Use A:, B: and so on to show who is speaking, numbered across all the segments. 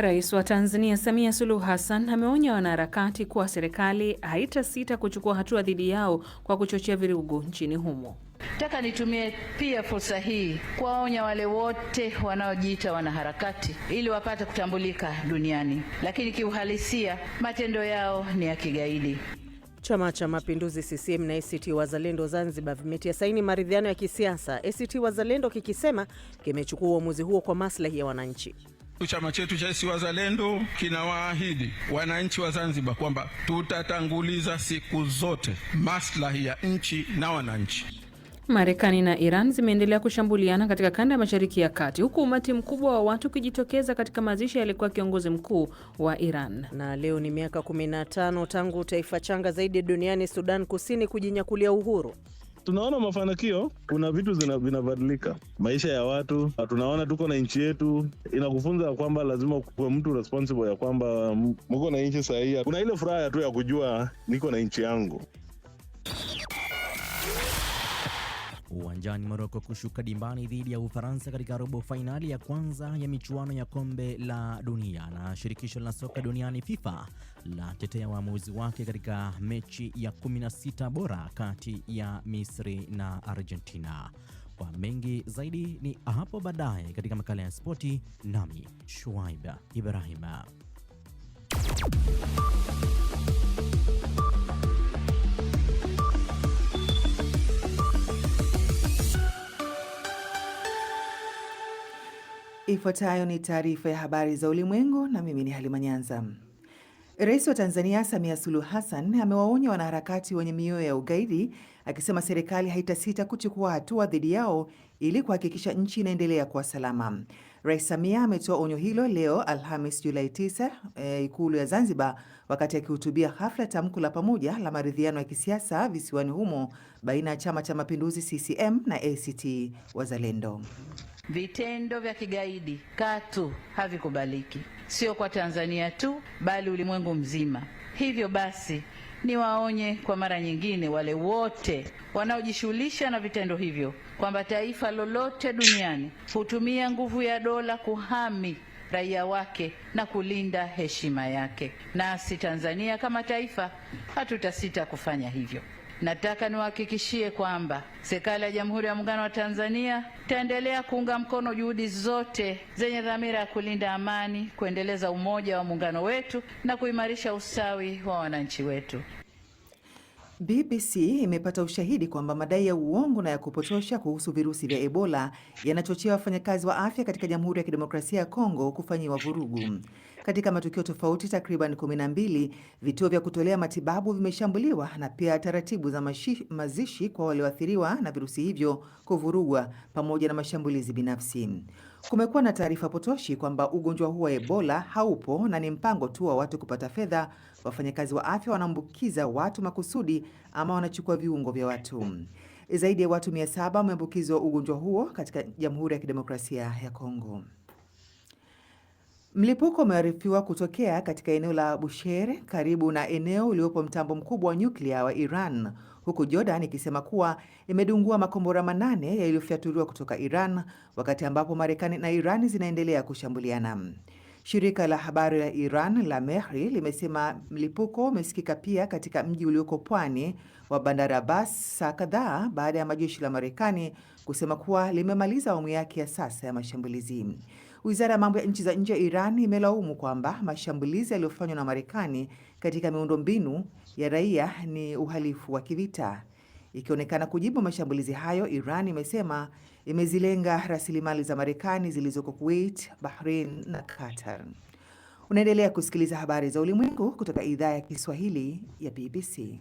A: Rais wa Tanzania Samia Suluhu Hassan ameonya wanaharakati kuwa serikali haitasita kuchukua hatua dhidi yao kwa kuchochea vurugu nchini humo.
B: Nataka nitumie pia fursa hii kuwaonya wale wote wanaojiita wanaharakati ili wapate kutambulika duniani, lakini kiuhalisia matendo yao ni ya kigaidi.
C: Chama cha Mapinduzi CCM na ACT Wazalendo Zanzibar vimetia saini maridhiano ya kisiasa, ACT Wazalendo kikisema kimechukua uamuzi huo kwa maslahi ya wananchi.
D: Chama chetu cha ACT Wazalendo kinawaahidi wananchi wa Zanzibar kwamba tutatanguliza siku zote maslahi ya nchi na wananchi.
A: Marekani na Iran zimeendelea kushambuliana katika kanda ya Mashariki ya Kati, huku umati mkubwa wa watu ukijitokeza katika mazishi yalikuwa kiongozi mkuu wa Iran.
C: Na leo ni miaka 15 tangu taifa changa zaidi duniani Sudan Kusini kujinyakulia uhuru.
E: Tunaona mafanikio, kuna vitu vinabadilika, maisha ya watu. Tunaona tuko na nchi yetu, inakufunza kwamba lazima kuwa mtu responsible, ya kwamba mko na nchi sahihi. Kuna ile furaha tu ya kujua niko na nchi yangu.
F: Uwanjani Morocco kushuka dimbani dhidi ya Ufaransa katika robo fainali ya kwanza ya michuano ya kombe la dunia, na shirikisho la soka duniani FIFA la tetea waamuzi wake katika mechi ya 16 bora kati ya Misri na Argentina. Kwa mengi zaidi ni hapo baadaye katika makala ya spoti, nami Shuaib Ibrahima.
G: Ifuatayo ni taarifa ya habari za ulimwengu na mimi ni Halima Nyanza. Rais wa Tanzania Samia Suluhu Hassan amewaonya wanaharakati wenye mioyo ya ugaidi, akisema serikali haitasita kuchukua hatua dhidi yao ili kuhakikisha nchi inaendelea kuwa salama. Rais Samia ametoa onyo hilo leo Alhamis Julai 9 Ikulu ya Zanzibar, wakati akihutubia hafla tamko la pamoja la maridhiano ya kisiasa visiwani humo baina ya Chama cha Mapinduzi CCM na ACT Wazalendo.
B: Vitendo vya kigaidi katu havikubaliki, sio kwa Tanzania tu bali ulimwengu mzima. Hivyo basi niwaonye kwa mara nyingine wale wote wanaojishughulisha na vitendo hivyo kwamba taifa lolote duniani hutumia nguvu ya dola kuhami raia wake na kulinda heshima yake. Nasi Tanzania kama taifa hatutasita kufanya hivyo. Nataka niwahakikishie kwamba serikali ya Jamhuri ya Muungano wa Tanzania itaendelea kuunga mkono juhudi zote zenye dhamira ya kulinda amani, kuendeleza umoja wa muungano wetu na kuimarisha ustawi wa wananchi wetu.
G: BBC imepata ushahidi kwamba madai ya uongo na ya kupotosha kuhusu virusi vya Ebola yanachochea wafanyakazi wa afya katika Jamhuri ya Kidemokrasia ya Kongo kufanyiwa vurugu. Katika matukio tofauti takriban 12, vituo vya kutolea matibabu vimeshambuliwa na pia taratibu za mazishi kwa walioathiriwa na virusi hivyo kuvurugwa pamoja na mashambulizi binafsi. Kumekuwa na taarifa potoshi kwamba ugonjwa huu wa Ebola haupo na ni mpango tu wa watu kupata fedha. Wafanyakazi wa afya wanaambukiza watu makusudi ama wanachukua viungo vya watu. Zaidi ya watu 700 wameambukizwa ugonjwa huo katika Jamhuri ya Kidemokrasia ya Kongo. Mlipuko umearifiwa kutokea katika eneo la Bushehr karibu na eneo uliopo mtambo mkubwa wa nyuklia wa Iran, huku Jordan ikisema kuwa imedungua makombora 8 yaliyofyatuliwa kutoka Iran, wakati ambapo Marekani na Iran zinaendelea kushambuliana. Shirika la habari la Iran la Mehri limesema mlipuko umesikika pia katika mji ulioko pwani wa Bandar Abbas saa kadhaa baada ya majeshi la Marekani kusema kuwa limemaliza awamu yake ya sasa ya mashambulizi. Wizara ya mambo ya nchi za nje ya Iran imelaumu kwamba mashambulizi yaliyofanywa na Marekani katika miundombinu ya raia ni uhalifu wa kivita. Ikionekana kujibu mashambulizi hayo, Iran imesema imezilenga rasilimali za Marekani zilizoko Kuwait, Bahrain na Qatar. Unaendelea kusikiliza habari za ulimwengu kutoka idhaa ya Kiswahili ya BBC.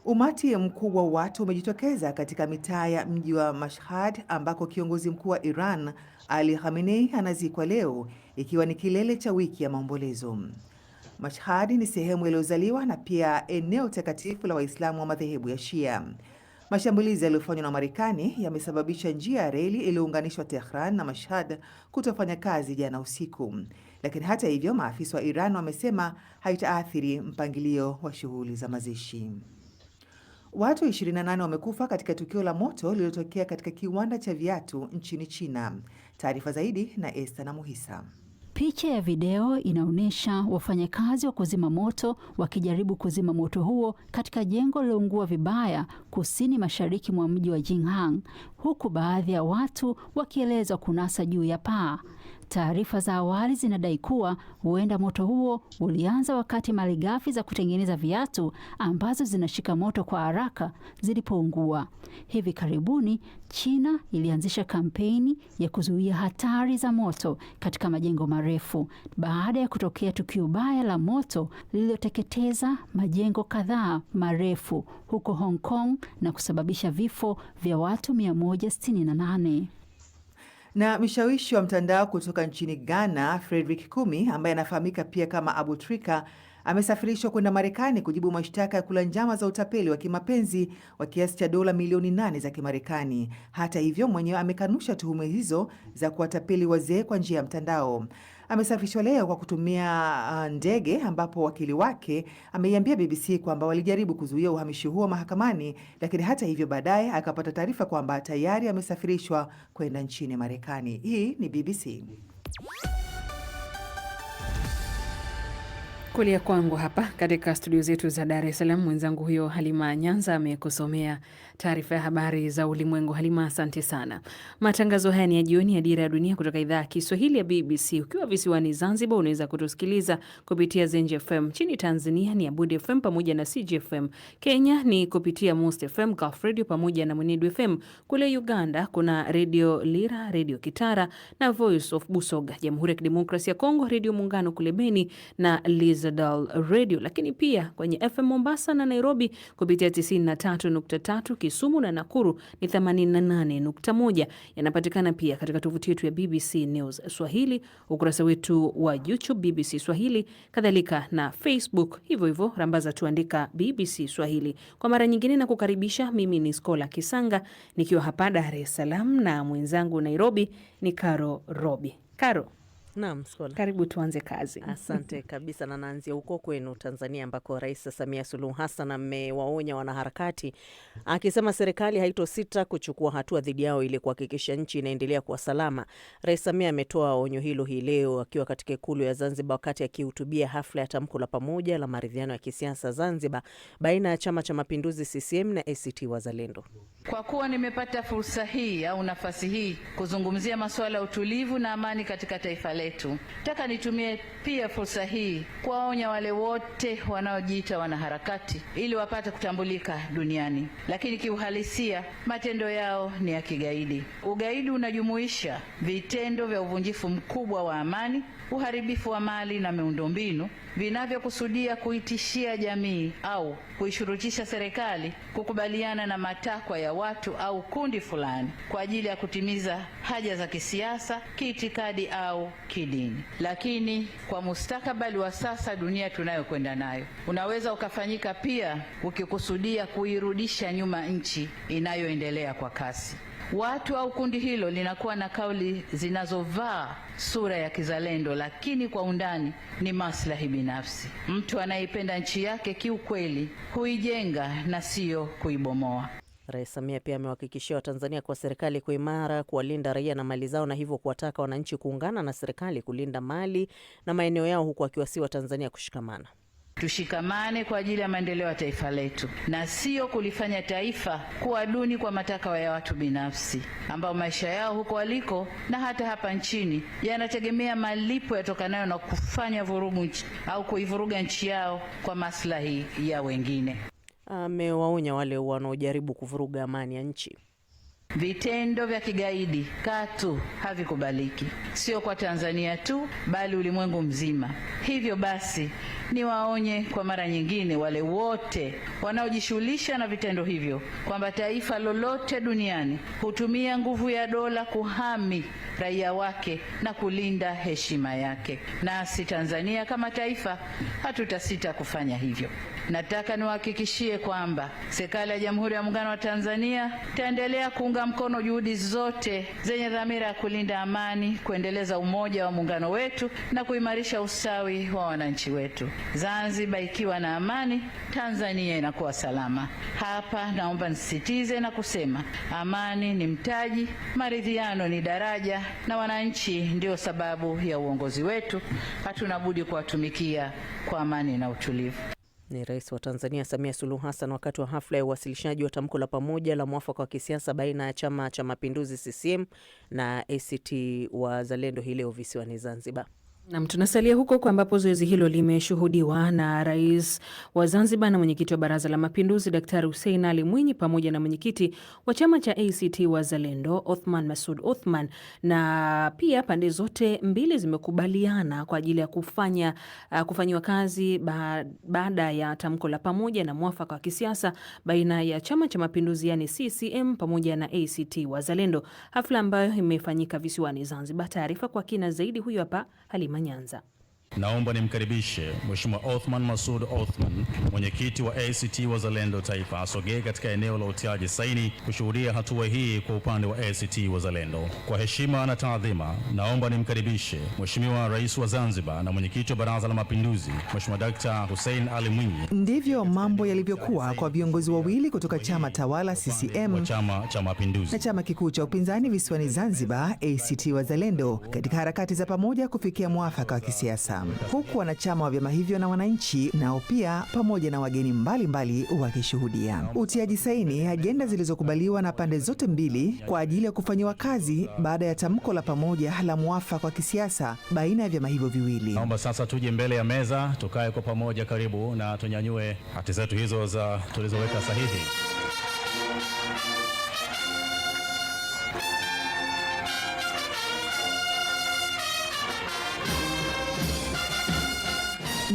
G: Umati mkubwa wa watu umejitokeza katika mitaa ya mji wa Mashhad ambako kiongozi mkuu wa Iran Ali Khamenei anazikwa leo, ikiwa ni kilele cha wiki ya maombolezo. Mashhad ni sehemu iliyozaliwa na pia eneo takatifu la Waislamu wa madhehebu ya Shia. Mashambulizi yaliyofanywa na Marekani yamesababisha njia ya reli iliyounganishwa Tehran na Mashhad kutofanya kazi jana usiku. Lakini hata hivyo, maafisa wa Iran wamesema haitaathiri mpangilio wa shughuli za mazishi. Watu 28 wamekufa katika tukio la moto lililotokea katika kiwanda cha viatu nchini China. Taarifa zaidi na Esther Namuhisa.
H: Picha ya video inaonyesha wafanyakazi wa kuzima moto wakijaribu kuzima moto huo katika jengo lililoungua vibaya kusini mashariki mwa mji wa Jinghang, huku baadhi ya watu wakielezwa kunasa juu ya paa. Taarifa za awali zinadai kuwa huenda moto huo ulianza wakati malighafi za kutengeneza viatu ambazo zinashika moto kwa haraka zilipoungua. Hivi karibuni, China ilianzisha kampeni ya kuzuia hatari za moto katika majengo marefu baada ya kutokea tukio baya la moto lililoteketeza majengo kadhaa marefu huko Hong Kong na kusababisha vifo vya watu 168.
G: Na mshawishi wa mtandao kutoka nchini Ghana, Frederick Kumi, ambaye anafahamika pia kama Abu Trika, amesafirishwa kwenda Marekani kujibu mashtaka ya kula njama za utapeli wa kimapenzi wa kiasi cha dola milioni 8 za Kimarekani. Hata hivyo, mwenyewe amekanusha tuhuma hizo za kuwatapeli wazee kwa njia ya mtandao. Amesafirishwa leo kwa kutumia ndege, ambapo wakili wake ameiambia BBC kwamba walijaribu kuzuia uhamishi huo mahakamani, lakini hata hivyo baadaye akapata taarifa kwamba tayari amesafirishwa kwenda nchini Marekani. Hii ni BBC.
A: Kulia kwangu hapa katika studio zetu za Dar es Salaam, mwenzangu huyo Halima Nyanza amekusomea taarifa ya habari za ulimwengu. Halima, asante sana. Matangazo haya ni ya jioni ya Dira ya Dunia kutoka idhaa ya Kiswahili ya BBC. Ukiwa visiwani Zanzibar unaweza kutusikiliza kupitia Zenj FM. Nchini Tanzania ni Abudi FM pamoja na CGFM. Kenya ni kupitia Most FM, Gulf Radio pamoja na Mwenedu FM. Kule Uganda kuna Radio Lira, Radio Kitara na Voice of Busoga. Jamhuri ya Kidemokrasia ya Kongo, Radio Muungano kule Beni na Lizadal Radio. Lakini pia kwenye FM Mombasa na Nairobi kupitia 93.3, Kisumu na Nakuru ni 88.1. Yanapatikana pia katika tovuti yetu ya BBC News Swahili, ukurasa wetu wa YouTube BBC Swahili, kadhalika na Facebook. Hivyo hivyo rambaza tuandika BBC Swahili. Kwa mara nyingine na kukaribisha, mimi ni Skola Kisanga nikiwa hapa Dar es Salaam na mwenzangu Nairobi ni Karo Robi. Karo.
C: Naam, Skola.
A: Karibu tuanze kazi.
C: Asante kabisa, na naanzia huko kwenu Tanzania ambako Rais Samia Suluhu Hassan amewaonya wanaharakati akisema serikali haitosita kuchukua hatua dhidi yao ili kuhakikisha nchi inaendelea kuwa salama. Rais Samia ametoa onyo hilo hii leo akiwa katika Ikulu ya Zanzibar wakati akihutubia hafla ya tamko la pamoja la maridhiano ya kisiasa Zanzibar baina ya Chama cha Mapinduzi CCM na ACT Wazalendo.
B: Kwa kuwa nimepata fursa hii au nafasi hii kuzungumzia masuala ya utulivu na amani katika taifa letu, nataka nitumie pia fursa hii kuwaonya wale wote wanaojiita wanaharakati ili wapate kutambulika duniani, lakini kiuhalisia matendo yao ni ya kigaidi. Ugaidi unajumuisha vitendo vya uvunjifu mkubwa wa amani, uharibifu wa mali na miundombinu vinavyokusudia kuitishia jamii au kuishurutisha serikali kukubaliana na matakwa ya watu au kundi fulani kwa ajili ya kutimiza haja za kisiasa, kiitikadi au kidini. Lakini kwa mustakabali wa sasa, dunia tunayokwenda nayo, unaweza ukafanyika pia ukikusudia kuirudisha nyuma nchi inayoendelea kwa kasi. Watu au kundi hilo linakuwa na kauli zinazovaa sura ya kizalendo, lakini kwa undani ni maslahi binafsi. Mtu anayeipenda nchi yake kiukweli huijenga na sio kuibomoa.
C: Rais Samia pia amewahakikishia Watanzania kwa serikali kuimara kuwalinda raia na mali zao, na hivyo kuwataka wananchi kuungana na serikali kulinda mali na maeneo yao, huku akiwasihi Watanzania kushikamana.
B: Tushikamane kwa ajili ya maendeleo ya taifa letu na sio kulifanya taifa kuwa duni kwa matakwa ya watu binafsi ambao maisha yao huko waliko na hata hapa nchini yanategemea malipo yatokanayo na kufanya vurugu au kuivuruga nchi yao kwa maslahi ya wengine.
C: Amewaonya wale wanaojaribu kuvuruga amani ya nchi.
B: Vitendo vya kigaidi katu havikubaliki, sio kwa Tanzania tu bali ulimwengu mzima. Hivyo basi niwaonye kwa mara nyingine wale wote wanaojishughulisha na vitendo hivyo kwamba taifa lolote duniani hutumia nguvu ya dola kuhami raia wake na kulinda heshima yake. Nasi Tanzania kama taifa hatutasita kufanya hivyo. Nataka niwahakikishie kwamba serikali ya Jamhuri ya Muungano wa Tanzania itaendelea kuunga mkono juhudi zote zenye dhamira ya kulinda amani, kuendeleza umoja wa muungano wetu na kuimarisha ustawi wa wananchi wetu. Zanzibar ikiwa na amani, Tanzania inakuwa salama. Hapa naomba nisisitize na kusema amani ni mtaji, maridhiano ni daraja, na wananchi ndio sababu ya uongozi wetu. Hatuna budi kuwatumikia kwa amani na utulivu.
C: Ni Rais wa Tanzania Samia Suluhu Hassan wakati wa hafla ya uwasilishaji wa tamko la pamoja la mwafaka wa kisiasa baina ya Chama cha Mapinduzi CCM na ACT Wazalendo hii leo visiwani Zanzibar.
A: Nam, tunasalia huko kwa ambapo zoezi hilo limeshuhudiwa na Rais wa Zanzibar na mwenyekiti wa Baraza la Mapinduzi Daktari Hussein Ali Mwinyi pamoja na mwenyekiti wa chama cha ACT Wazalendo Othman Masoud Othman, na pia pande zote mbili zimekubaliana kwa ajili ya kufanyiwa kazi baada ya tamko la pamoja na mwafaka wa kisiasa baina ya Chama cha Mapinduzi yani CCM pamoja na ACT Wazalendo, hafla ambayo imefanyika visiwani Zanzibar. Taarifa kwa kina zaidi, huyu hapa Halima Nyanza.
I: Naomba nimkaribishe Mheshimiwa Othman Masoud Othman, mwenyekiti wa ACT Wazalendo Taifa, asogee katika eneo la utiaji saini kushuhudia hatua hii kwa upande wa ACT Wazalendo. Kwa heshima na taadhima, naomba nimkaribishe Mheshimiwa Rais wa Zanzibar na mwenyekiti wa Baraza la Mapinduzi, Mheshimiwa Dr. Hussein Ali Mwinyi.
G: Ndivyo mambo yalivyokuwa kwa viongozi wawili kutoka chama tawala CCM
I: Chama cha Mapinduzi
G: na chama kikuu cha upinzani visiwani Zanzibar ACT Wazalendo katika harakati za pamoja kufikia mwafaka wa kisiasa, huku wanachama wa vyama hivyo na wananchi nao pia pamoja na wageni mbalimbali wakishuhudia utiaji saini agenda zilizokubaliwa na pande zote mbili kwa ajili ya kufanyiwa kazi baada ya tamko la pamoja la mwafaka wa kisiasa baina ya vyama hivyo viwili.
I: Naomba sasa tuje mbele ya meza, tukae kwa pamoja karibu na tunyanyue hati zetu hizo tulizoweka sahihi.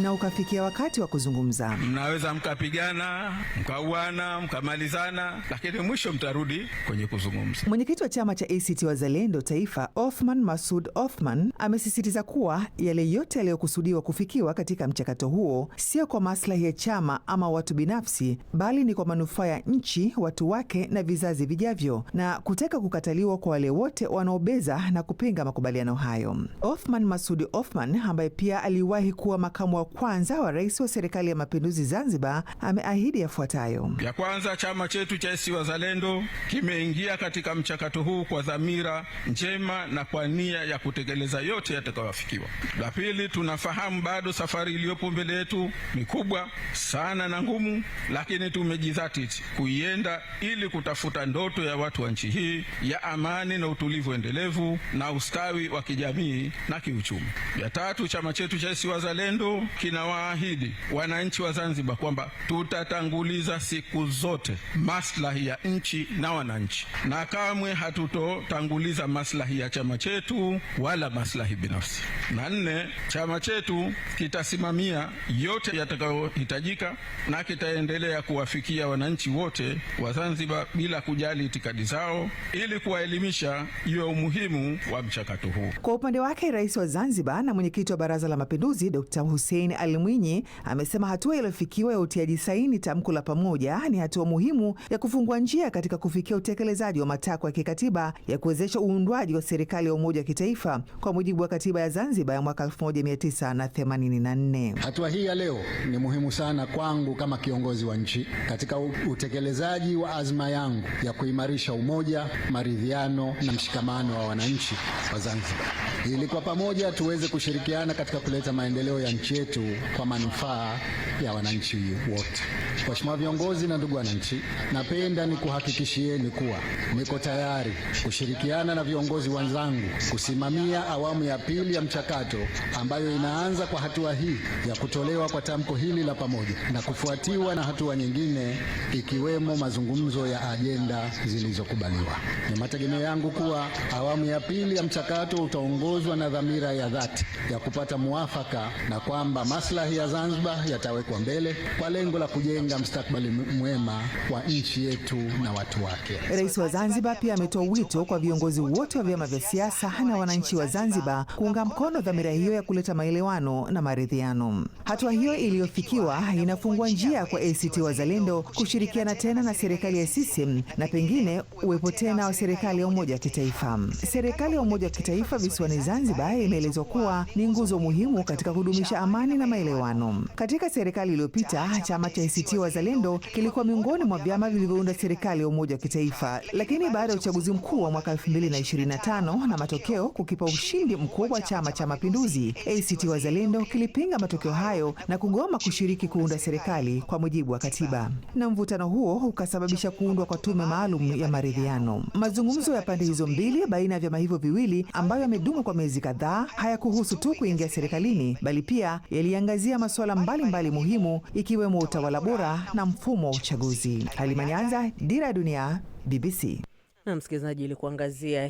G: Na ukafikia wakati wa kuzungumza.
D: Mnaweza mkapigana, mkauana, mkamalizana, lakini mwisho mtarudi kwenye kuzungumza.
G: Mwenyekiti wa chama cha ACT Wazalendo Taifa Othman Masoud Othman amesisitiza kuwa yale yote yaliyokusudiwa kufikiwa katika mchakato huo sio kwa maslahi ya chama ama watu binafsi, bali ni kwa manufaa ya nchi, watu wake na vizazi vijavyo, na kutaka kukataliwa kwa wale wote wanaobeza na kupinga makubaliano hayo. Othman Masoud Othman ambaye pia aliwahi kuwa makamu wa kwanza wa rais wa serikali ya mapinduzi Zanzibar ameahidi yafuatayo.
D: Ya kwanza, chama chetu cha ACT Wazalendo kimeingia katika mchakato huu kwa dhamira njema na kwa nia ya kutekeleza yote yatakayofikiwa. La pili, tunafahamu bado safari iliyopo mbele yetu ni kubwa sana na ngumu, lakini tumejidhatiti kuienda ili kutafuta ndoto ya watu wa nchi hii ya amani na utulivu endelevu na ustawi wa kijamii na kiuchumi. Ya tatu, chama chetu cha ACT Wazalendo kinawaahidi wananchi wa Zanzibar kwamba tutatanguliza siku zote maslahi ya nchi na wananchi, na kamwe hatutotanguliza maslahi ya chama chetu wala maslahi binafsi. Na nne, chama chetu kitasimamia yote yatakayohitajika na kitaendelea kuwafikia wananchi wote wa Zanzibar bila kujali itikadi zao ili kuwaelimisha juu ya umuhimu wa mchakato huu.
G: Kwa upande wake, Rais wa Zanzibar na mwenyekiti wa Baraza la Mapinduzi Dr. Hussein Ali Mwinyi amesema hatua iliyofikiwa ya utiaji saini tamko la pamoja ni hatua muhimu ya kufungua njia katika kufikia utekelezaji wa matakwa ya kikatiba ya kuwezesha uundwaji wa serikali ya umoja wa kitaifa kwa mujibu wa katiba ya Zanzibar ya mwaka 1984.
J: Hatua hii ya leo ni muhimu sana kwangu kama kiongozi wa nchi katika utekelezaji wa azma yangu ya kuimarisha umoja, maridhiano na mshikamano wa wananchi wa Zanzibar, ili kwa pamoja tuweze kushirikiana katika kuleta maendeleo ya nchi yetu kwa manufaa ya wananchi wote. Mheshimiwa viongozi na ndugu wananchi, napenda nikuhakikishieni kuwa niko tayari kushirikiana na viongozi wenzangu kusimamia awamu ya pili ya mchakato ambayo inaanza kwa hatua hii ya kutolewa kwa tamko hili la pamoja na kufuatiwa na hatua nyingine ikiwemo mazungumzo ya ajenda zilizokubaliwa. Ni mategemeo yangu kuwa awamu ya pili ya mchakato utaongozwa na dhamira ya dhati ya kupata muafaka na kwamba maslahi ya Zanzibar yatawekwa mbele kwa lengo la kujenga mustakabali mwema wa nchi yetu na watu wake.
G: Rais wa Zanzibar pia ametoa wito kwa viongozi wote wa vyama vya siasa na wananchi wa Zanzibar kuunga mkono dhamira hiyo ya kuleta maelewano na maridhiano. Hatua hiyo iliyofikiwa inafungua njia kwa ACT Wazalendo kushirikiana tena na serikali ya CCM na pengine uwepo tena wa serikali ya umoja wa kitaifa. Serikali ya umoja wa kitaifa visiwani Zanzibar imeelezwa kuwa ni nguzo muhimu katika kudumisha amani amani na maelewano. Katika serikali iliyopita, chama cha ACT Wazalendo kilikuwa miongoni mwa vyama vilivyounda serikali ya umoja wa kitaifa, lakini baada ya uchaguzi mkuu wa mwaka 2025 na matokeo kukipa ushindi mkubwa Chama cha Mapinduzi, ACT Wazalendo kilipinga matokeo hayo na kugoma kushiriki kuunda serikali kwa mujibu wa katiba, na mvutano huo ukasababisha kuundwa kwa tume maalum ya maridhiano. Mazungumzo ya pande hizo mbili baina ya vyama hivyo viwili ambayo yamedumu kwa miezi kadhaa hayakuhusu tu kuingia serikalini, bali pia yaliangazia masuala mbalimbali muhimu ikiwemo utawala bora na mfumo wa uchaguzi. Halima Nyanza, Dira ya Dunia, BBC.
C: Na msikilizaji, ili kuangazia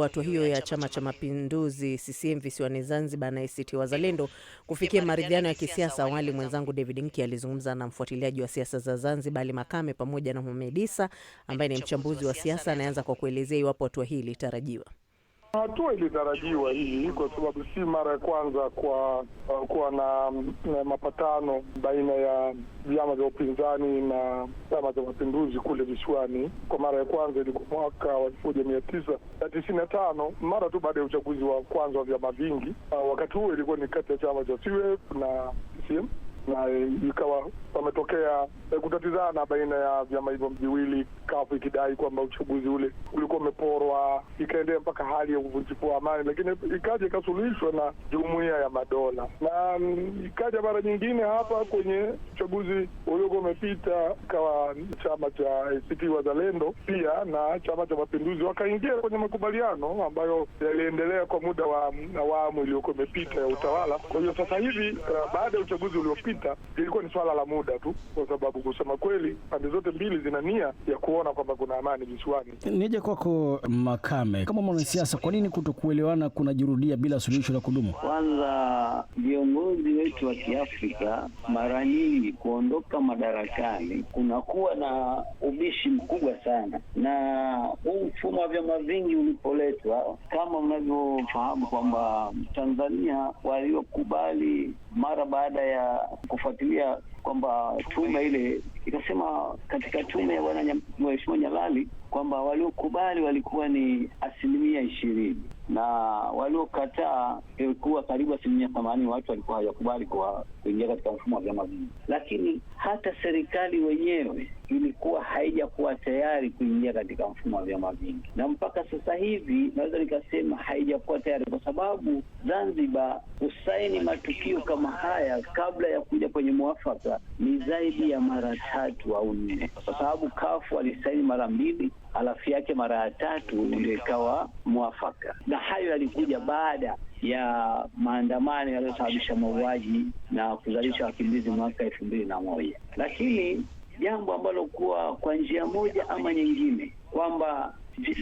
C: hatua hiyo ya Chama cha Mapinduzi CCM visiwani Zanzibar na ACT Wazalendo kufikia maridhiano ya kisiasa, awali mwenzangu David Nki alizungumza na mfuatiliaji wa siasa za Zanzibar Ali Makame pamoja na Mohamed Isa ambaye ni mchambuzi wa siasa. Anaanza kwa kuelezea iwapo hatua hii ilitarajiwa.
K: Hatua ilitarajiwa hii kwa sababu si mara ya kwanza kuwa na mapatano baina ya vyama vya upinzani na Chama cha Mapinduzi kule visiwani. Kwa mara ya kwanza ilikuwa mwaka wa 1995 mara tu baada ya uchaguzi wa kwanza wa vyama vingi. Wakati huo ilikuwa ni kati ya chama cha CUF na CCM, na ikawa wametokea kutatizana baina ya vyama hivyo viwili, kafu ikidai kwamba uchaguzi ule ulikuwa umeporwa, ikaendea mpaka hali ya uvunjifu wa amani, lakini ikaja ikasuluhishwa na Jumuiya ya Madola, na ikaja mara nyingine hapa kwenye uchaguzi uliokuwa umepita, ikawa chama cha ACT Wazalendo pia na Chama cha Mapinduzi wakaingia kwenye makubaliano ambayo yaliendelea kwa muda wa awamu iliyokuwa imepita ya utawala. Kwa hiyo sasa hivi baada ya uchaguzi uliopita ilikuwa ni swala la muda tu, kwa sababu kusema kweli pande zote mbili zina nia ya kuona kwamba kuna amani visiwani.
L: Nije kwako Makame, kama mwanasiasa, kwa nini kutokuelewana kunajirudia bila suluhisho la kudumu?
M: Kwanza, viongozi wetu wa Kiafrika mara nyingi kuondoka madarakani kunakuwa na ubishi mkubwa sana, na huu mfumo wa vyama vingi ulipoletwa, kama mnavyofahamu kwamba Tanzania waliokubali mara baada ya kufuatilia kwamba tume ile ikasema katika tume ya Bwana Mheshimiwa Nyalali kwamba waliokubali walikuwa ni 20% na waliokataa ilikuwa karibu 80%. Watu walikuwa hawajakubali kuingia katika mfumo wa vyama vingi, lakini hata serikali wenyewe ilikuwa haijakuwa tayari kuingia katika mfumo wa vyama vingi, na mpaka sasa hivi naweza nikasema haijakuwa tayari, kwa sababu Zanzibar kusaini matukio kama haya kabla ya kuja kwenye muafaka ni zaidi ya mara 3 au 4, kwa sababu kafu alisaini mara 2, alafu yake mara ya 3 ndio ikawa muafaka, na hayo yalikuja baada ya maandamano yaliyosababisha mauaji na kuzalisha wakimbizi mwaka 2001. Lakini jambo ambalo kwa njia moja ama nyingine kwamba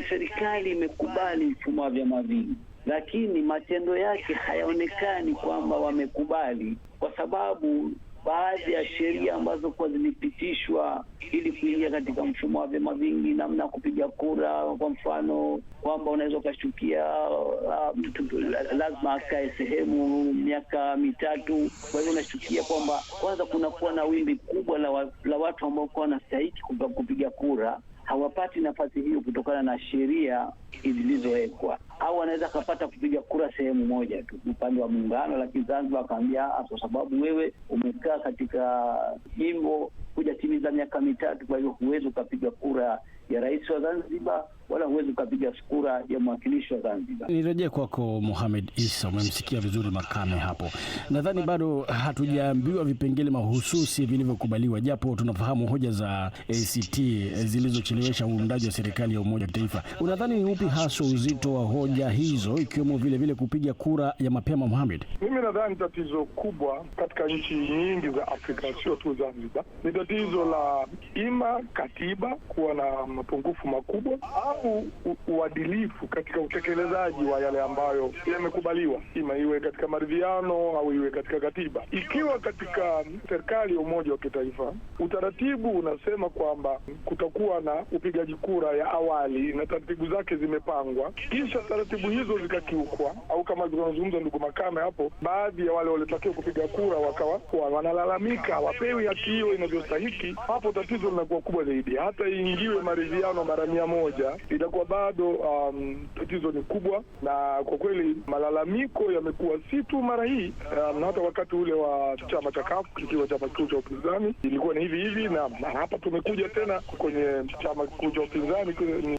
M: serikali imekubali mfumo wa vyama vingi, lakini matendo yake hayaonekani kwamba wamekubali, kwa sababu baadhi ya sheria ambazo kwa zilipitishwa ili kuingia katika mfumo wa vyama vingi, namna kupiga kura, kwa mfano kwamba unaweza ukashukia mtu lazima akae sehemu miaka 3. Kwa hivyo unashukia kwamba kwanza kunakuwa na wimbi kubwa la watu ambao kwa wanastahili kupiga kura hawapati nafasi hiyo kutokana na sheria zilizowekwa, au anaweza kupata kupiga kura sehemu moja tu upande wa muungano, lakini Zanzibar akaambia kwa sababu wewe umekaa katika jimbo hujatimiza miaka 3, kwa hiyo huwezi ukapiga kura ya rais wa Zanzibar wala huwezi ukapiga kura ya mwakilishi wa Zanzibar.
L: Nirejee kwako Mohamed Isa, umemsikia vizuri Makame hapo. Nadhani bado hatujaambiwa vipengele mahususi vilivyokubaliwa, japo tunafahamu hoja za ACT zilizochelewesha uundaji wa serikali ya umoja wa kitaifa. Unadhani ni upi hasa uzito wa hoja hizo, ikiwemo vile kupiga kura ya mapema, Mohamed?
K: Mimi nadhani tatizo kubwa katika nchi nyingi za Afrika, sio tu Zanzibar, ni tatizo la ima katiba kuwa na mapungufu makubwa au uadilifu katika utekelezaji wa yale ambayo yamekubaliwa, ima iwe katika maridhiano au iwe katika katiba. Ikiwa katika serikali ya umoja wa kitaifa utaratibu unasema kwamba kutakuwa na upigaji kura ya awali na taratibu zake zimepangwa, kisha taratibu hizo zikakiukwa, au kama tunazungumza ndugu Makame hapo, baadhi ya wale waliotakiwa kupiga kura wakawa wanalalamika wapewi haki hiyo inavyostahili, hapo tatizo linakuwa kubwa zaidi. Hata iingiwe maridhiano mara 100, itakuwa bado tatizo ni kubwa, na kwa kweli malalamiko yamekuwa si tu mara hii, na hata wakati ule wa chama cha CUF kikiwa chama kikuu cha upinzani ilikuwa ni hivi, na hapa tumekuja tena kwenye chama kikuu cha upinzani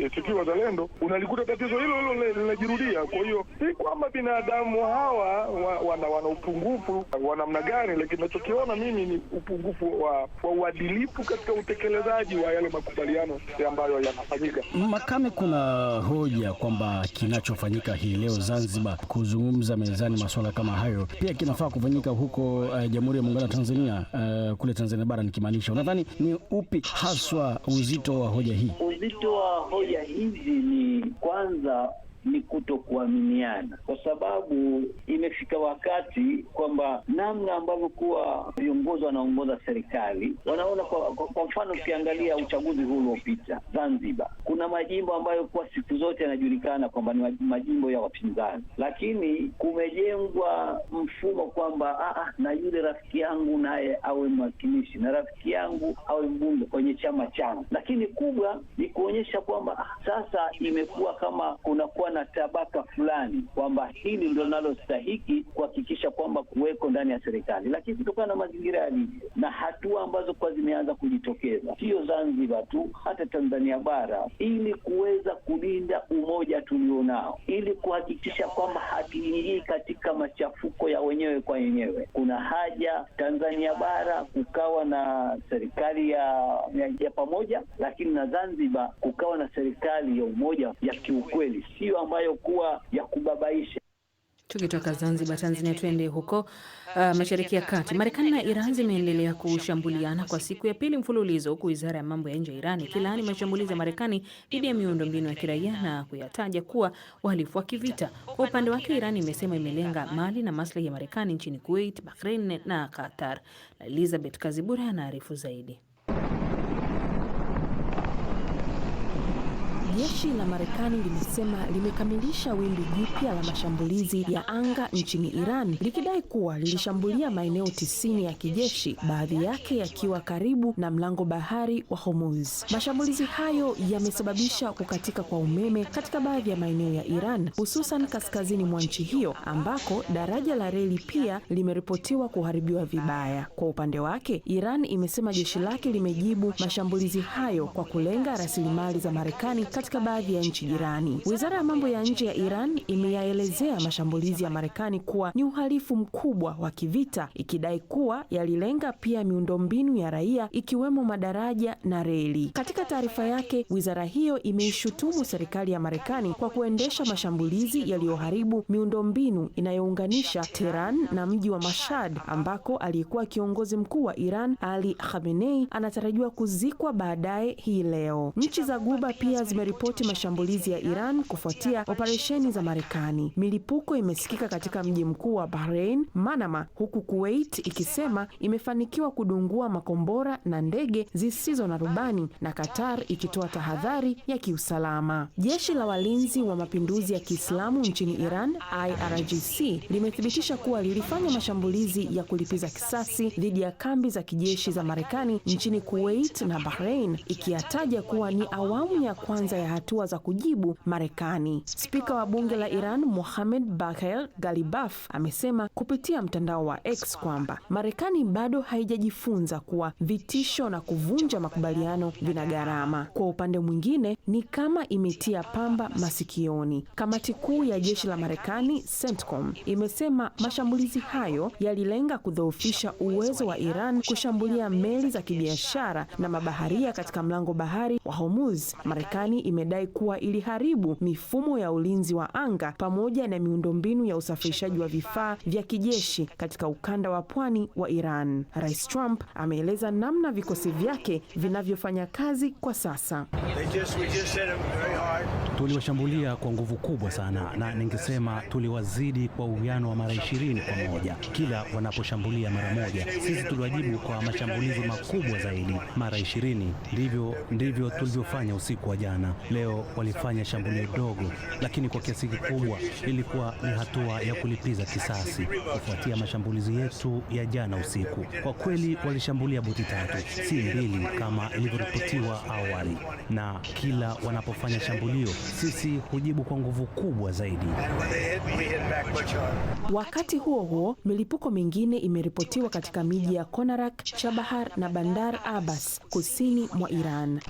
K: ACT Wazalendo, unalikuta tatizo hilo linajirudia. Kwa hiyo si kwamba binadamu hawa wana upungufu wa namna gani, lakini ninachokiona mimi ni upungufu wa uadilifu katika utekelezaji wa yale makubaliano ambayo yanafanyika.
L: Makame, kuna hoja kwamba kinachofanyika hii leo Zanzibar kuzungumza mezani masuala kama hayo pia kinafaa kufanyika huko Jamhuri ya Muungano wa Tanzania, kule Tanzania bara nikimaanisha. Unadhani ni upi haswa uzito wa hoja hii?
M: Uzito wa hoja hizi ni kwanza ni kutokuaminiana, kwa sababu imefika wakati kwamba namna ambavyo kuwa viongozi wanaongoza serikali wanaona, kwa mfano ukiangalia uchaguzi huu uliopita Zanzibar, kuna majimbo ambayo kwa siku zote yanajulikana kwamba ni majimbo ya wapinzani, lakini kumejengwa mfumo kwamba na yule rafiki yangu naye awe mwakilishi na rafiki yangu awe mbunge kwenye chama changu, lakini kubwa ni kuonyesha kwamba sasa imekuwa kama kunakuwa na tabaka fulani kwamba hili ndio linalostahiki kuhakikisha kwamba kuweko ndani ya serikali. Lakini kutokana na mazingira yalivyo na hatua ambazo kwa zimeanza kujitokeza, sio Zanzibar tu, hata Tanzania bara, ili kuweza kulinda umoja tulionao, ili kuhakikisha kwamba hatuingii katika machafuko ya wenyewe kwa wenyewe, kuna haja Tanzania bara kukawa na serikali ya pamoja, lakini na Zanzibar kukawa na serikali ya umoja ya kiukweli, sio ambayo kuwa ya kubabaisha.
A: Tukitoka Zanzibar, Tanzania, twende huko Mashariki ya Kati. Marekani na Iran zimeendelea kushambuliana kwa siku ya pili mfululizo, huku wizara ya mambo ya nje ya Iran ikilaani mashambulizi ya Marekani dhidi ya miundombinu ya kiraia na kuyataja kuwa uhalifu wa kivita. Kwa upande wake, Iran imesema imelenga mali na maslahi ya Marekani nchini Kuwait, Bahrain na Qatar. Elizabeth Kazibura anaarifu zaidi.
N: Jeshi la Marekani limesema limekamilisha wimbi jipya la mashambulizi ya anga nchini Iran, likidai kuwa lilishambulia maeneo 90 ya kijeshi, baadhi yake yakiwa karibu na mlango bahari wa Hormuz. Mashambulizi hayo yamesababisha kukatika kwa umeme katika baadhi ya maeneo ya Iran, hususan kaskazini mwa nchi hiyo ambako daraja la reli pia limeripotiwa kuharibiwa vibaya. Kwa upande wake, Iran imesema jeshi lake limejibu mashambulizi hayo kwa kulenga rasilimali za Marekani katika baadhi ya nchi jirani. Wizara ya mambo ya nje ya Iran imeyaelezea mashambulizi ya Marekani kuwa ni uhalifu mkubwa wa kivita, ikidai kuwa yalilenga pia miundombinu ya raia ikiwemo madaraja na reli. Katika taarifa yake, wizara hiyo imeishutumu serikali ya Marekani kwa kuendesha mashambulizi yaliyoharibu miundombinu inayounganisha Tehran na mji wa Mashhad ambako aliyekuwa kiongozi mkuu wa Iran Ali Khamenei anatarajiwa kuzikwa baadaye hii leo. Nchi za Ghuba pia zimeripoti mashambulizi ya Iran kufuatia operesheni za Marekani. Milipuko imesikika katika mji mkuu wa Bahrain, Manama, huku Kuwait ikisema imefanikiwa kudungua makombora na ndege zisizo na rubani, na Qatar ikitoa tahadhari ya kiusalama. Jeshi la walinzi wa mapinduzi ya Kiislamu nchini Iran, IRGC, limethibitisha kuwa lilifanya mashambulizi ya kulipiza kisasi dhidi ya kambi za kijeshi za Marekani nchini Kuwait na Bahrain, ikiyataja kuwa ni awamu ya kwanza ya hatua za kujibu Marekani. Spika wa bunge la Iran, Mohammad Bagher Ghalibaf, amesema kupitia mtandao wa X kwamba Marekani bado haijajifunza kuwa vitisho na kuvunja makubaliano vina gharama. Kwa upande mwingine, ni kama imetia pamba masikioni. Kamati kuu ya jeshi la Marekani, CENTCOM, imesema mashambulizi hayo yalilenga kudhoofisha uwezo wa Iran kushambulia meli za kibiashara na mabaharia katika mlango bahari wa Hormuz. Marekani imedai kuwa iliharibu mifumo ya ulinzi wa anga pamoja na miundombinu ya usafirishaji wa vifaa vya kijeshi katika ukanda wa pwani wa Iran. Rais Trump ameeleza namna vikosi vyake vinavyofanya kazi kwa sasa.
O: We just hit them very hard. Tuliwashambulia kwa nguvu kubwa sana, na ningesema tuliwazidi kwa uwiano wa mara 20 kwa moja. Kila wanaposhambulia mara moja, sisi tuliwajibu kwa mashambulizi makubwa zaidi mara 20. Ndivyo tulivyofanya usiku wa jana. Leo walifanya shambulio dogo, lakini kwa kiasi kikubwa ilikuwa ni hatua ya kulipiza kisasi kufuatia mashambulizi yetu ya jana usiku. Kwa kweli walishambulia boti 3, si 2 kama ilivyoripotiwa awali, na kila wanapofanya shambulio sisi hujibu kwa nguvu kubwa zaidi.
N: Wakati huo huo, milipuko mingine imeripotiwa katika miji ya Konarak, Chabahar na Bandar Abbas kusini mwa Iran.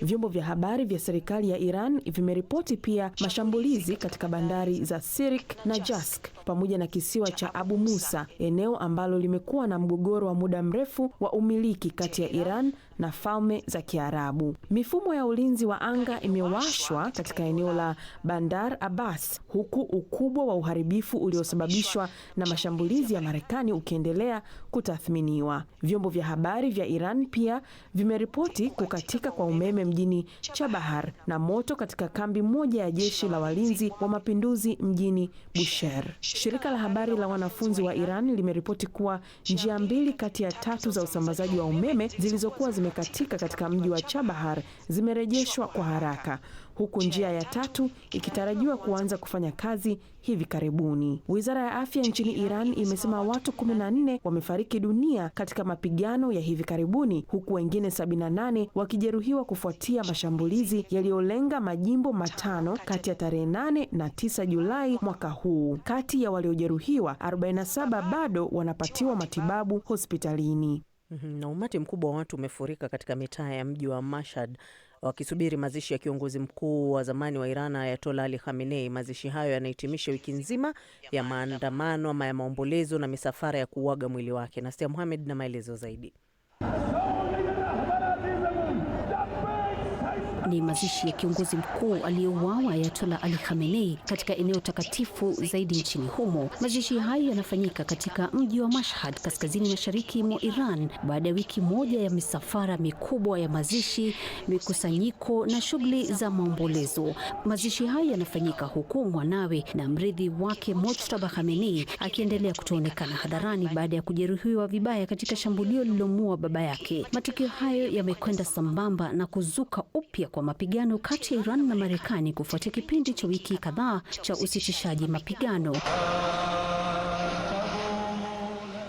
N: Vyombo vya habari vya serikali ya Iran vimeripoti pia mashambulizi katika bandari za Sirik na Jask pamoja na kisiwa cha Abu Musa, eneo ambalo limekuwa na mgogoro wa muda mrefu wa umiliki kati ya Iran na Falme za Kiarabu. Mifumo ya ulinzi wa anga imewashwa katika eneo la Bandar Abbas, huku ukubwa wa uharibifu uliosababishwa na mashambulizi ya Marekani ukiendelea kutathminiwa. Vyombo vya habari vya Iran pia vimeripoti kukatika kwa umeme mjini Chabahar na moto katika kambi moja ya jeshi la walinzi wa mapinduzi mjini Bushehr. Shirika la habari la wanafunzi wa Iran limeripoti kuwa njia 2 kati ya 3 za usambazaji wa umeme zilizokuwa zimekatika katika mji wa Chabahar zimerejeshwa kwa haraka, huku njia ya 3 ikitarajiwa kuanza kufanya kazi hivi karibuni. Wizara ya afya nchini Iran imesema watu 14 wamefariki dunia katika mapigano ya hivi karibuni, huku wengine 78 wakijeruhiwa kufuatia mashambulizi yaliyolenga majimbo 5 kati ya tarehe 8 na 9 Julai mwaka huu. Kati ya waliojeruhiwa, 47 bado wanapatiwa matibabu hospitalini.
C: Na umati mkubwa wa watu umefurika katika mitaa ya mji wa Mashhad wakisubiri mazishi ya kiongozi mkuu wa zamani wa Iran Ayatollah Ali Khamenei. Mazishi hayo yanahitimisha wiki nzima ya maandamano ama ya maombolezo na misafara ya kuuaga mwili wake. Nastia Mohamed na maelezo zaidi.
P: Ni mazishi ya kiongozi mkuu aliyeuawa Ayatollah Ali Khamenei katika eneo takatifu zaidi nchini humo. Mazishi hayo yanafanyika katika mji wa Mashhad, kaskazini mashariki mwa Iran, baada ya wiki moja ya misafara mikubwa ya mazishi, mikusanyiko na shughuli za maombolezo. Mazishi hayo yanafanyika huku mwanawe na mrithi wake Mojtaba Khamenei akiendelea kutoonekana hadharani baada ya kujeruhiwa vibaya katika shambulio lililomuua baba yake. Matukio hayo yamekwenda sambamba na kuzuka upya kwa mapigano kati ya Iran na Marekani kufuatia kipindi cha wiki kadhaa cha usitishaji mapigano.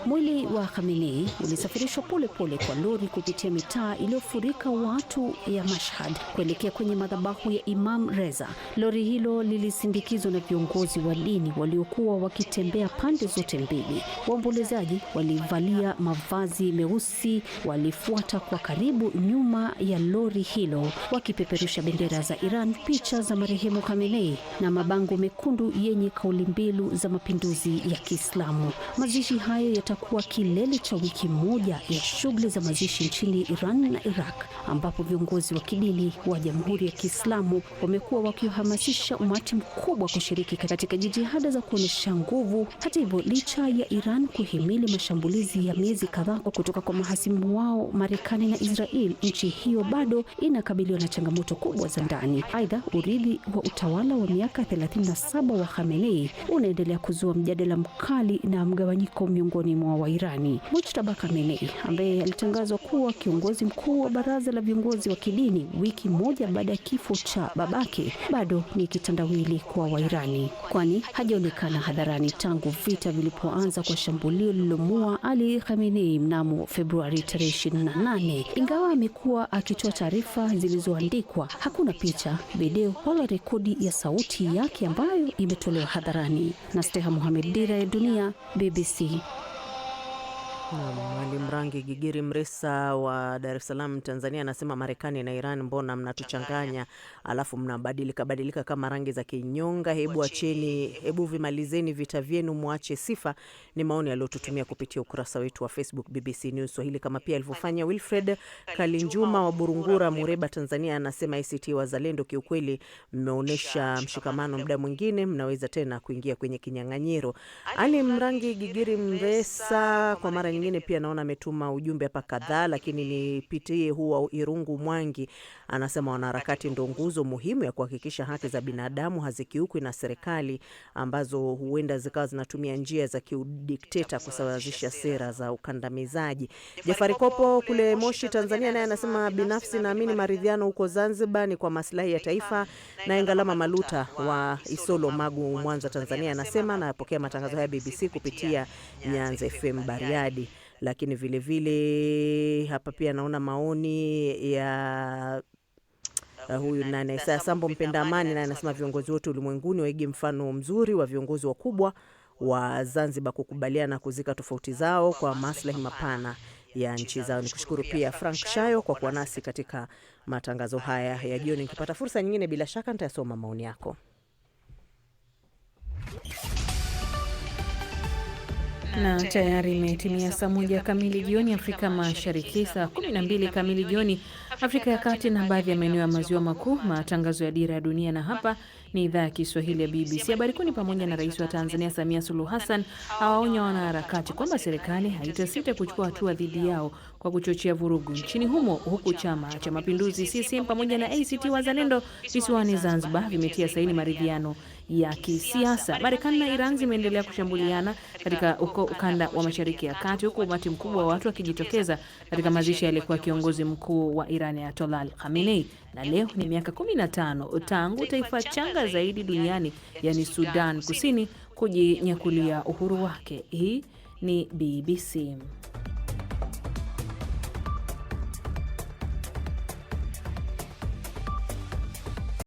P: Mwili wa Khamenei ulisafirishwa polepole kwa lori kupitia mitaa iliyofurika watu ya Mashhad kuelekea kwenye madhabahu ya Imam Reza. Lori hilo lilisindikizwa na viongozi wa dini waliokuwa wakitembea pande zote mbili. Waombolezaji walivalia mavazi meusi walifuata kwa karibu nyuma ya lori hilo wakipeperusha bendera za Iran, picha za marehemu Khamenei na mabango mekundu yenye kauli mbiu za mapinduzi ya Kiislamu. Mazishi hayo kuwa kilele cha wiki moja ya shughuli za mazishi nchini Iran na Iraq, ambapo viongozi wa kidini wa Jamhuri ya Kiislamu wamekuwa wakihamasisha umati mkubwa kushiriki katika jitihada za kuonyesha nguvu. Hata hivyo, licha ya Iran kuhimili mashambulizi ya miezi kadhaa kutoka kwa mahasimu wao Marekani na Israel, nchi hiyo bado inakabiliwa na changamoto kubwa za ndani. Aidha, urithi wa utawala wa miaka 37 wa Khamenei unaendelea kuzua mjadala mkali na mgawanyiko miongoni mwa Wairani. Mojtaba Khamenei, ambaye alitangazwa kuwa kiongozi mkuu wa baraza la viongozi wa kidini wiki moja baada ya kifo cha babake, bado ni kitandawili kwa Wairani, kwani hajaonekana hadharani tangu vita vilipoanza kwa shambulio lililomuua Ali Khamenei mnamo Februari 28. Ingawa amekuwa akitoa taarifa zilizoandikwa, hakuna picha, video wala rekodi ya sauti yake ambayo imetolewa hadharani. Nasteha Mohamed, Dira ya Dunia, BBC.
C: Mwalimu Rangi Gigiri Mresa wa Dar es Salaam, Tanzania, anasema Marekani na Iran, mbona mnatuchanganya alafu mnabadilika kama rangi za kinyonga? Hebu vimalizeni vita vyenu, muache sifa. Ni maoni aliyotutumia kupitia ukurasa wetu wa Facebook BBC News Swahili, kama pia alivyofanya Wilfred Kalinjuma wa Burungura, Mureba, Tanzania. Anasema ACT Wazalendo, kiukweli mmeonyesha mshikamano, muda mwingine mnaweza tena kuingia kwenye kinyang'anyiro. Ali Mrangi Gigiri Mresa kwa mara nyingine pia naona ametuma ujumbe hapa kadhaa, lakini nipitie huwa Irungu Mwangi anasema wanaharakati ndio nguzo muhimu ya kuhakikisha haki za binadamu hazikiukwi na serikali ambazo huenda zikawa zinatumia njia za kiudikteta kusawazisha sera za ukandamizaji. Jafari Kopo kule Moshi, Tanzania, naye anasema binafsi naamini maridhiano huko Zanzibar ni kwa maslahi ya taifa. Na Ngalama Maluta wa Isolo, Magu, Mwanza, Tanzania, anasema napokea matangazo haya BBC kupitia Nyanza FM Bariadi. Lakini vile vile hapa pia naona maoni ya huyu nane Sambo Mpenda Amani, na anasema viongozi wote ulimwenguni waige mfano mzuri wa viongozi wakubwa wa Zanzibar kukubaliana kuzika tofauti zao kwa maslahi mapana ya nchi zao. Nikushukuru pia Frank Shayo kwa kuwa nasi katika matangazo haya ya jioni. Nikipata fursa nyingine bila shaka nitasoma maoni yako.
A: Na tayari imetimia saa 1 kamili jioni Afrika Mashariki, saa 12 kamili jioni Afrika ya Kati na baadhi ya maeneo ya maziwa makuu. Matangazo ya Dira ya Dunia, na hapa ni idhaa ya Kiswahili ya BBC. Habari kuu ni pamoja na Rais wa Tanzania Samia Suluhu Hassan awaonya wanaharakati kwamba serikali haitasita kuchukua hatua dhidi yao kwa kuchochea vurugu nchini humo, huku Chama cha Mapinduzi CCM pamoja na ACT Wazalendo visiwani Zanzibar vimetia saini maridhiano ya kisiasa. Marekani na Iran zimeendelea kushambuliana katika ukanda wa Mashariki ya Kati, huku umati mkubwa wa watu wakijitokeza katika mazishi yaliyekuwa kiongozi mkuu wa Iran Ayatollah Ali Khamenei. Na leo ni miaka 15 tangu taifa changa zaidi duniani, yani Sudan Kusini, kujinyakulia uhuru wake. Hii ni BBC.